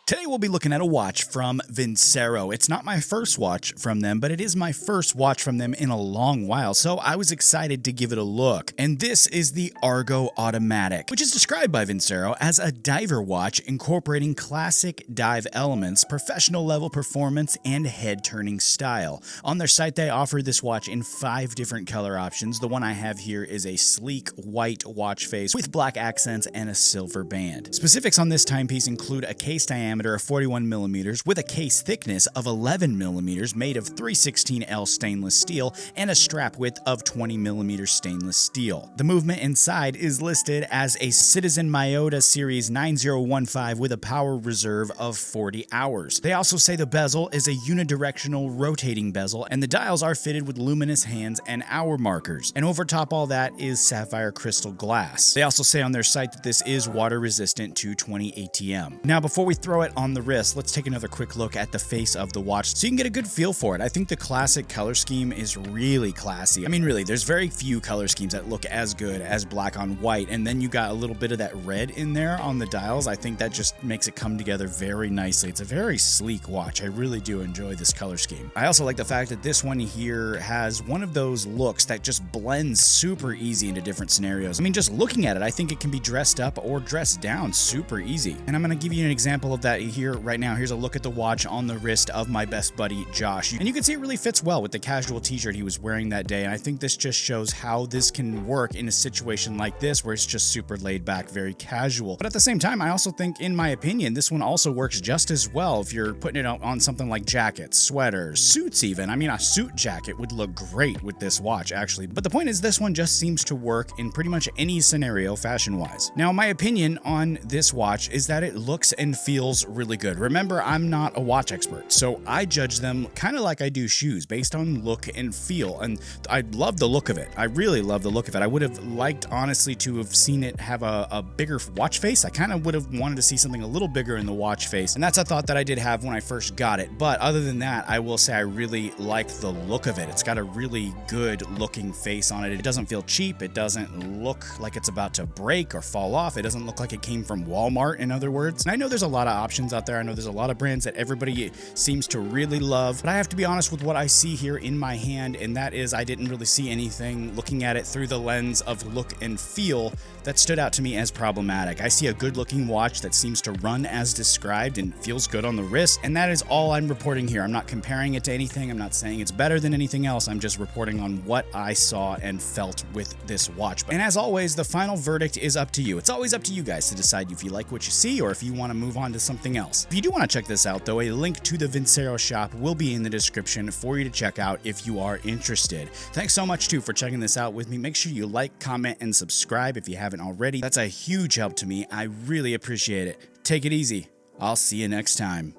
Today we'll be looking at a watch from Vincero. It's not my first watch from them, but it is my first watch from them in a long while, so I was excited to give it a look. And this is the Argo Automatic, which is described by Vincero as a diver watch incorporating classic dive elements, professional level performance, and head-turning style. On their site, they offer this watch in 5 different color options. The one I have here is a sleek white watch face with black accents and a silver band. Specifics on this timepiece include a case diameter of 41 millimeters with a case thickness of 11 millimeters made of 316L stainless steel and a strap width of 20 millimeters stainless steel. The movement inside is listed as a Citizen Myota Series 9015 with a power reserve of 40 hours. They also say the bezel is a unidirectional rotating bezel and the dials are fitted with luminous hands and hour markers. And over top all that is sapphire crystal glass. They also say on their site that this is water resistant to 20 ATM. Now before we throw it on the wrist, let's take another quick look at the face of the watch so you can get a good feel for it. I think the classic color scheme is really classy. I mean, really, there's very few color schemes that look as good as black on white, and then you got a little bit of that red in there on the dials. I think that just makes it come together very nicely. It's a very sleek watch. I really do enjoy this color scheme. I also like the fact that this one here has one of those looks that just blends super easy into different scenarios. I mean, just looking at it, I think it can be dressed up or dressed down super easy. And I'm going to give you an example of that here right now. Here's a look at the watch on the wrist of my best buddy Josh, and you can see it really fits well with the casual t-shirt he was wearing that day. And I think this just shows how this can work in a situation like this where it's just super laid back, very casual. But at the same time, I also think, in my opinion, this one also works just as well if you're putting it on something like jackets, sweaters, suits even. I mean, a suit jacket would look great with this watch actually. But the point is, this one just seems to work in pretty much any scenario fashion-wise. Now, my opinion on this watch is that it looks and feels really good. Remember, I'm not a watch expert, so I judge them kind of like I do shoes, based on look and feel, and I love the look of it. I really love the look of it. I would have liked, honestly, to have seen it have a bigger watch face. I kind of would have wanted to see something a little bigger in the watch face, and that's a thought that I did have when I first got it. But other than that, I will say I really like the look of it. It's got a really good looking face on it. It doesn't feel cheap. It doesn't look like it's about to break or fall off. It doesn't look like it came from Walmart, in other words. And I know there's a lot of options out there. I know there's a lot of brands that everybody seems to really love, but I have to be honest with what I see here in my hand, and that is I didn't really see anything looking at it through the lens of look and feel that stood out to me as problematic. I see a good looking watch that seems to run as described and feels good on the wrist, and that is all I'm reporting here. I'm not comparing it to anything. I'm not saying it's better than anything else. I'm just reporting on what I saw and felt with this watch. And as always, the final verdict is up to you. It's always up to you guys to decide if you like what you see or if you want to move on to something else. If you do want to check this out though, a link to the Vincero shop will be in the description for you to check out if you are interested. Thanks so much too for checking this out with me. Make sure you like, comment, and subscribe if you haven't already. That's a huge help to me. I really appreciate it. Take it easy. I'll see you next time.